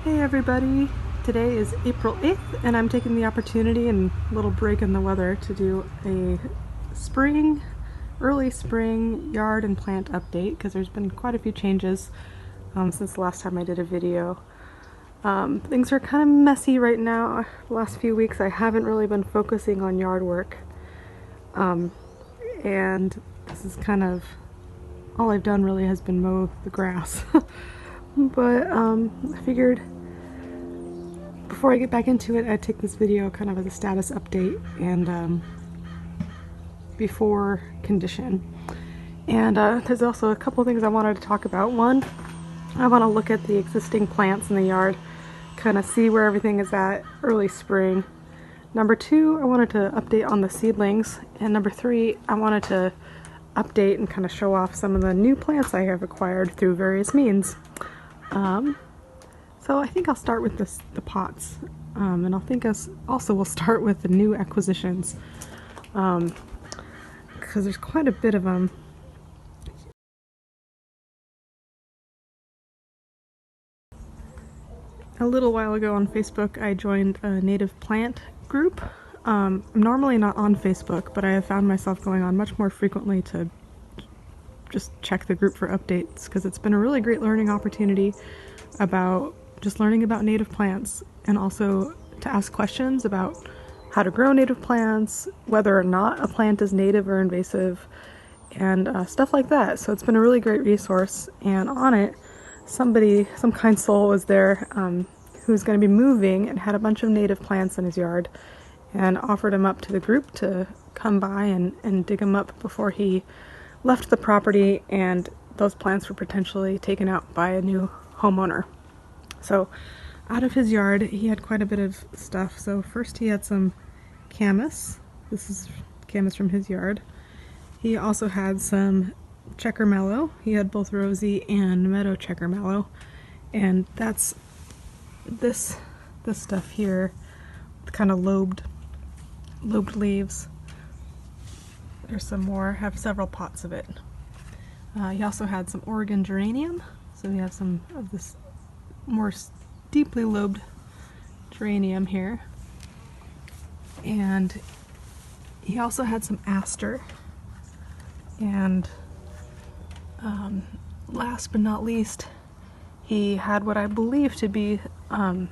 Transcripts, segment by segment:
Hey everybody! Today is April 8th and I'm taking the opportunity and a little break in the weather to do a early spring yard and plant update because there's been quite a few changes since the last time I did a video. Things are kind of messy right now. The last few weeks I haven't really been focusing on yard work, and this is kind of all I've done really has been mow the grass. But I figured before I get back into it, I'd take this video kind of as a status update and before condition. And there's also a couple things I wanted to talk about. One, I want to look at the existing plants in the yard, kind of see where everything is at early spring. Number two, I wanted to update on the seedlings. And number three, I wanted to update and kind of show off some of the new plants I have acquired through various means. So I think I'll start with the pots, and I think also we'll start with the new acquisitions, because there's quite a bit of them. A little while ago on Facebook I joined a native plant group. I'm normally not on Facebook, but I have found myself going on much more frequently to just check the group for updates, because it's been a really great learning opportunity about just learning about native plants, and also to ask questions about how to grow native plants, whether or not a plant is native or invasive, and stuff like that. So it's been a really great resource, and on it, some kind soul was there who was going to be moving and had a bunch of native plants in his yard, and offered them up to the group to come by and dig them up before he left the property, and those plants were potentially taken out by a new homeowner. So out of his yard he had quite a bit of stuff. So first he had some camas. This is camas from his yard. He also had some checker mallow. He had both rosy and meadow checker mallow, and that's this stuff here, kind of lobed leaves. There's some more. I have several pots of it. He also had some Oregon geranium, so we have some of this more deeply lobed geranium here. And he also had some aster, and last but not least, he had what I believe to be some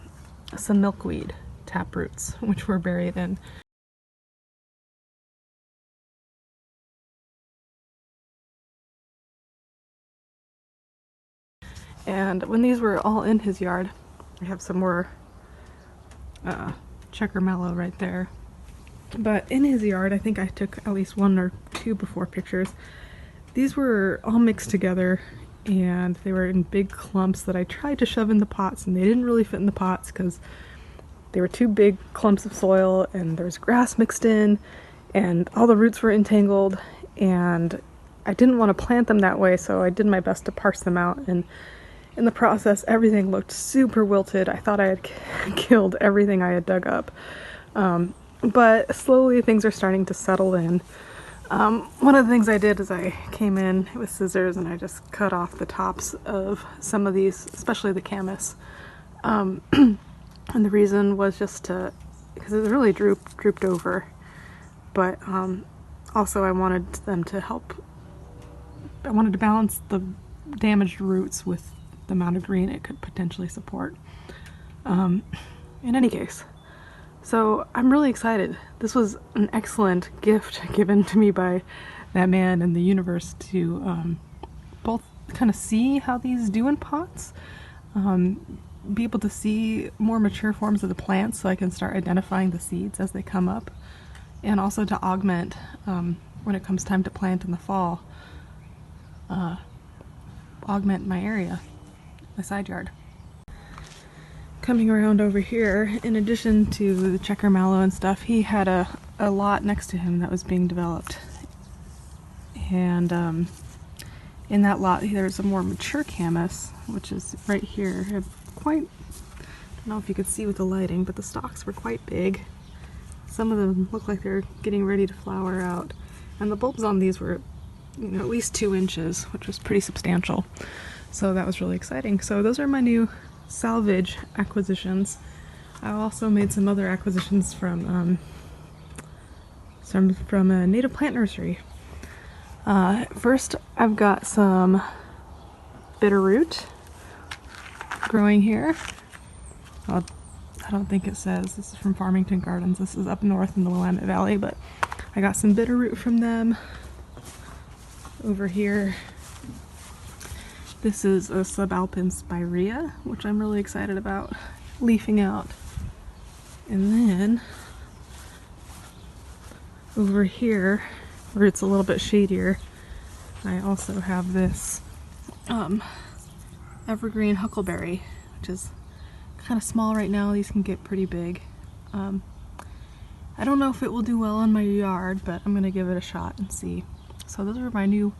milkweed taproots, which were buried in. And when these were all in his yard, I have some more checker mallow right there. But in his yard, I think I took at least one or two before pictures. These were all mixed together, and they were in big clumps that I tried to shove in the pots, and they didn't really fit in the pots because they were two big clumps of soil, and there was grass mixed in, and all the roots were entangled, and I didn't want to plant them that way, so I did my best to parse them out, and in the process everything looked super wilted. I thought I had killed everything I had dug up. But slowly things are starting to settle in. One of the things I did is I came in with scissors and I just cut off the tops of some of these, especially the camas. And the reason was just because it really drooped over. But also I wanted them to help. I wanted to balance the damaged roots with the amount of green it could potentially support. In any case. So I'm really excited. This was an excellent gift given to me by that man and the universe to both kind of see how these do in pots, be able to see more mature forms of the plants so I can start identifying the seeds as they come up, and also to augment when it comes time to plant in the fall, augment my area, my side yard. Coming around over here, in addition to the checker mallow and stuff, he had a lot next to him that was being developed. And in that lot there's a more mature camas, which is right here. I don't know if you could see with the lighting, but the stalks were quite big. Some of them look like they're getting ready to flower out. And the bulbs on these were, at least 2 inches, which was pretty substantial. So that was really exciting. So those are my new salvage acquisitions. I also made some other acquisitions from a native plant nursery. First, I've got some bitterroot growing here. I don't think it says. This is from Farmington Gardens. This is up north in the Willamette Valley, but I got some bitterroot from them. Over here, this is a subalpine spirea, which I'm really excited about leafing out. And then over here, where it's a little bit shadier, I also have this evergreen huckleberry, which is kind of small right now. These can get pretty big. I don't know if it will do well in my yard, but I'm gonna give it a shot and see. So those are my new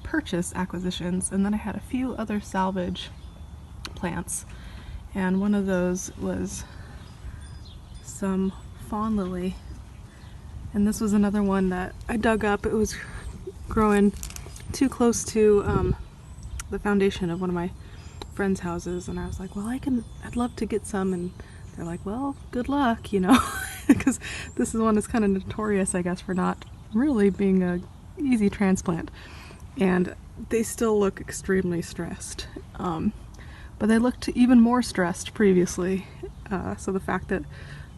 purchase acquisitions, and then I had a few other salvage plants, and one of those was some fawn lily, and this was another one that I dug up. It was growing too close to the foundation of one of my friends' houses, and I was like, well, I'd love to get some, and they're like, well, good luck, you know, because this is one that's kind of notorious, I guess, for not really being a easy transplant, and they still look extremely stressed, but they looked even more stressed previously, so the fact that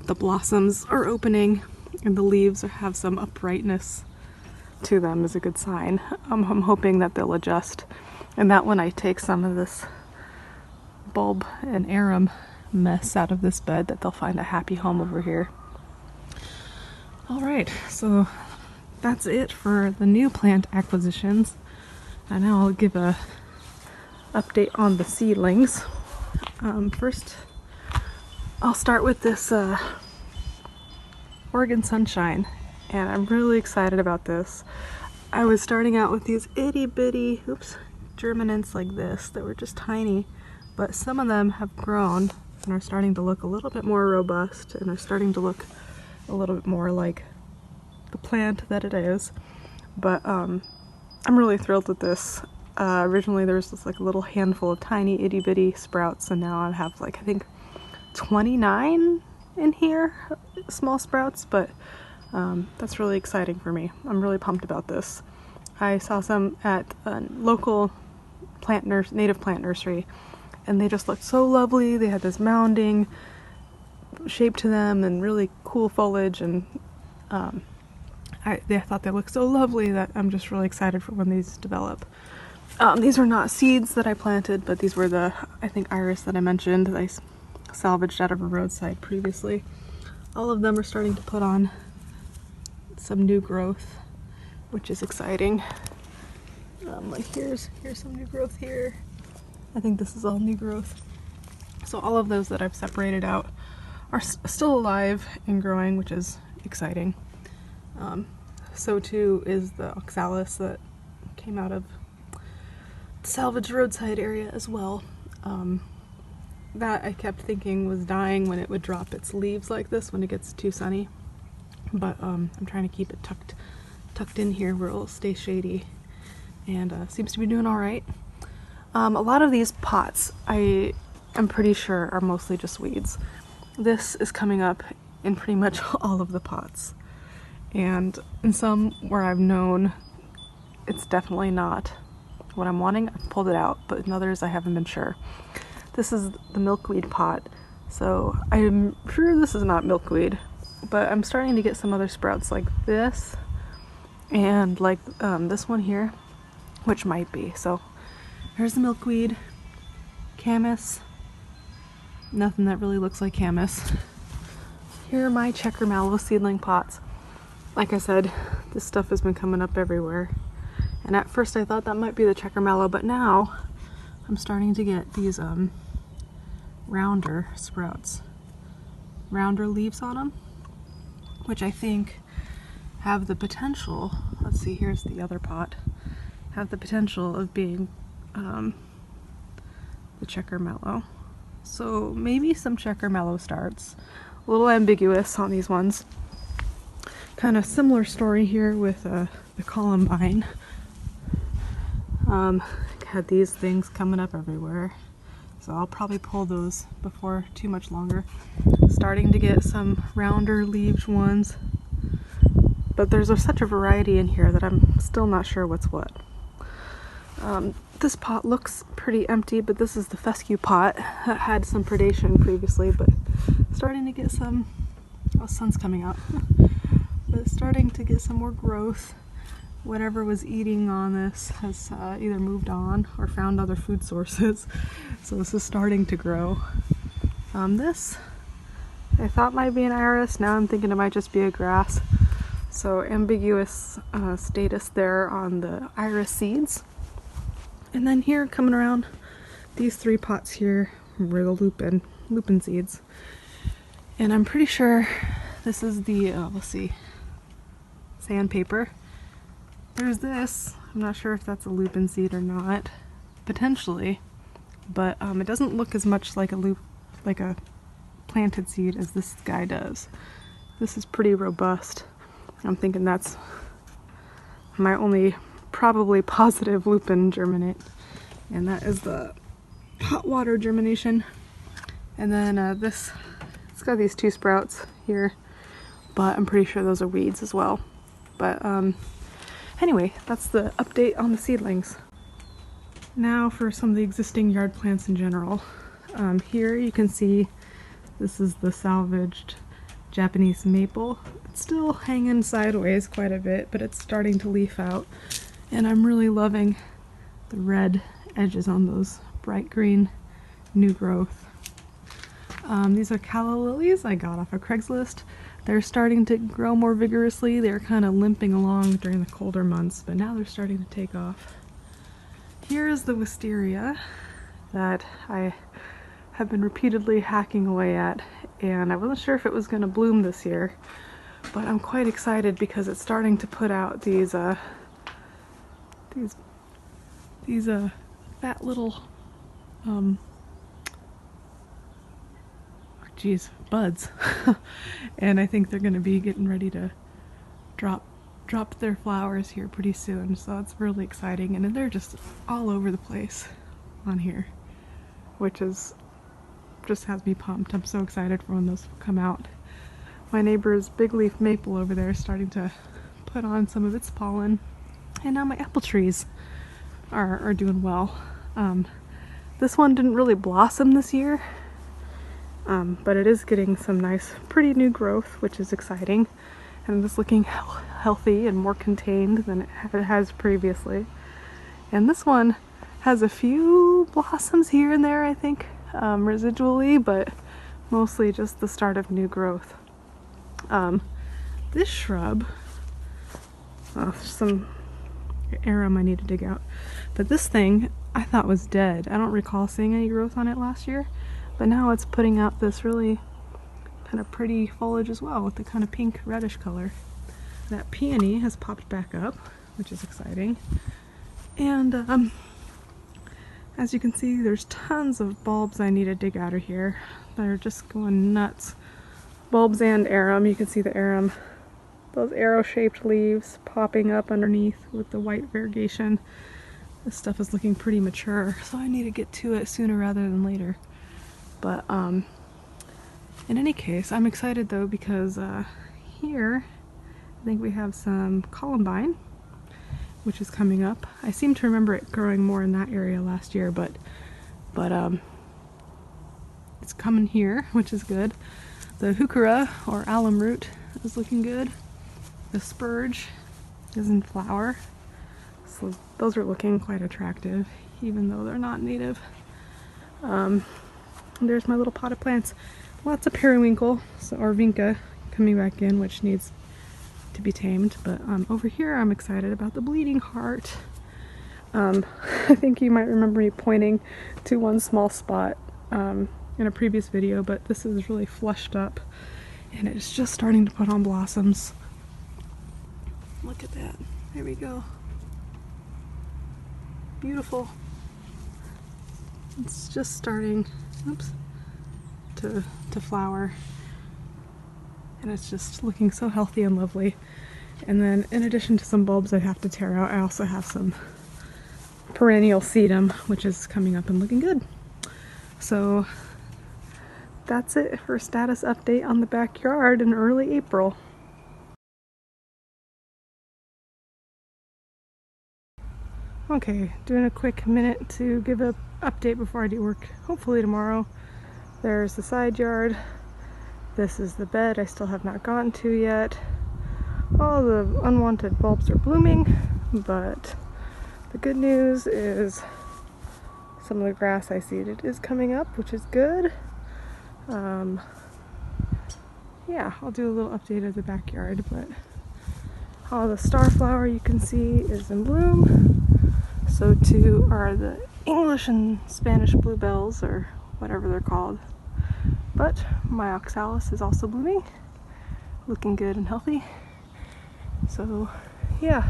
the blossoms are opening and the leaves have some uprightness to them is a good sign. I'm hoping that they'll adjust, and that when I take some of this bulb and arum mess out of this bed, that they'll find a happy home over here. Alright, so that's it for the new plant acquisitions, and now I'll give a update on the seedlings. First, I'll start with this Oregon Sunshine, and I'm really excited about this. I was starting out with these itty bitty germinants like this that were just tiny, but some of them have grown and are starting to look a little bit more robust and are starting to look a little bit more like the plant that it is. But I'm really thrilled with this. Originally there was just like a little handful of tiny itty bitty sprouts, and now I have like I think 29 in here, small sprouts, but that's really exciting for me. I'm really pumped about this. I saw some at a local native plant nursery, and they just looked so lovely. They had this mounding shape to them and really cool foliage, and I thought they looked so lovely that I'm just really excited for when these develop. These were not seeds that I planted, but these were the, I think, iris that I mentioned that I salvaged out of a roadside previously. All of them are starting to put on some new growth, which is exciting. Like here's some new growth here. I think this is all new growth. So all of those that I've separated out are still alive and growing, which is exciting. So too is the oxalis that came out of the salvage roadside area as well. That I kept thinking was dying when it would drop its leaves like this when it gets too sunny, but I'm trying to keep it tucked in here where it'll stay shady, and seems to be doing all right. A lot of these pots I am pretty sure are mostly just weeds. This is coming up in pretty much all of the pots, and in some where I've known it's definitely not what I'm wanting, I've pulled it out, but in others I haven't been sure. This is the milkweed pot, so I'm sure this is not milkweed, but I'm starting to get some other sprouts like this, and like this one here, which might be. So here's the milkweed, camas, nothing that really looks like camas. Here are my checker mallow seedling pots. Like I said, this stuff has been coming up everywhere, and at first I thought that might be the checker mallow, but now I'm starting to get these rounder sprouts, rounder leaves on them, which I think have the potential, let's see, here's the other pot, have the potential of being the checker mallow. So maybe some checker mallow starts. A little ambiguous on these ones. Kind of similar story here with the columbine. Had these things coming up everywhere. So I'll probably pull those before too much longer. Starting to get some rounder leaved ones, but there's such a variety in here that I'm still not sure what's what. This pot looks pretty empty, but this is the fescue pot that had some predation previously, but starting to get some, oh, sun's coming out, but starting to get some more growth. Whatever was eating on this has either moved on or found other food sources, so this is starting to grow. This I thought might be an iris, now I'm thinking it might just be a grass, so ambiguous status there on the iris seeds. And then here, coming around, these 3 pots here were the lupin seeds. And I'm pretty sure this is the, let's see, sandpaper. There's this, I'm not sure if that's a lupin seed or not, potentially, but it doesn't look as much like a planted seed as this guy does. This is pretty robust. I'm thinking that's my only probably positive lupin germinate, and that is the hot water germination. And then this, it's got these 2 sprouts here, but I'm pretty sure those are weeds as well. But anyway, that's the update on the seedlings. Now for some of the existing yard plants in general. Here you can see this is the salvaged Japanese maple. It's still hanging sideways quite a bit, but it's starting to leaf out. And I'm really loving the red edges on those bright green new growth. These are calla lilies I got off of Craigslist. They're starting to grow more vigorously. They were kind of limping along during the colder months, but now they're starting to take off. Here is the wisteria that I have been repeatedly hacking away at, and I wasn't sure if it was going to bloom this year, but I'm quite excited because it's starting to put out these fat little buds. And I think they're going to be getting ready to drop their flowers here pretty soon, so that's really exciting. And they're just all over the place on here, which is just has me pumped. I'm so excited for when those come out. My neighbor's big leaf maple over there is starting to put on some of its pollen, and now my apple trees are doing well. This one didn't really blossom this year, but it is getting some nice, pretty new growth, which is exciting, and it's looking healthy and more contained than it has previously. And this one has a few blossoms here and there, I think, residually, but mostly just the start of new growth. This shrub, there's some arum I need to dig out, but this thing I thought was dead. I don't recall seeing any growth on it last year, but now it's putting out this really kind of pretty foliage as well with the kind of pink reddish color. That peony has popped back up, which is exciting. And as you can see, there's tons of bulbs I need to dig out of here. They're just going nuts. Bulbs and arum. You can see the arum, those arrow-shaped leaves popping up underneath with the white variegation. This stuff is looking pretty mature, so I need to get to it sooner rather than later. But in any case, I'm excited though because here I think we have some columbine, which is coming up. I seem to remember it growing more in that area last year, but it's coming here, which is good. The heuchera, or alum root, is looking good. The spurge is in flower, so those are looking quite attractive, even though they're not native. There's my little pot of plants. Lots of periwinkle, or vinca, coming back in, which needs to be tamed. But over here I'm excited about the bleeding heart. I think you might remember me pointing to one small spot in a previous video, but this is really flushed up and it's just starting to put on blossoms. Look at that. There we go. Beautiful. It's just starting, oops, to flower, and it's just looking so healthy and lovely. And then in addition to some bulbs I have to tear out, I also have some perennial sedum, which is coming up and looking good. So that's it for status update on the backyard in early April. Okay, doing a quick minute to give an update before I do work, hopefully tomorrow. There's the side yard. This is the bed I still have not gotten to yet. All the unwanted bulbs are blooming, but the good news is some of the grass I seeded is coming up, which is good. Yeah, I'll do a little update of the backyard, but all the starflower you can see is in bloom. So too are the English and Spanish bluebells, or whatever they're called. But my oxalis is also blooming, looking good and healthy. So yeah,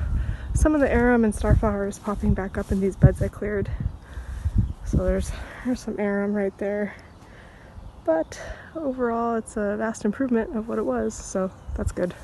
some of the arum and starflower is popping back up in these beds I cleared. So there's some arum right there. But overall it's a vast improvement of what it was, so that's good.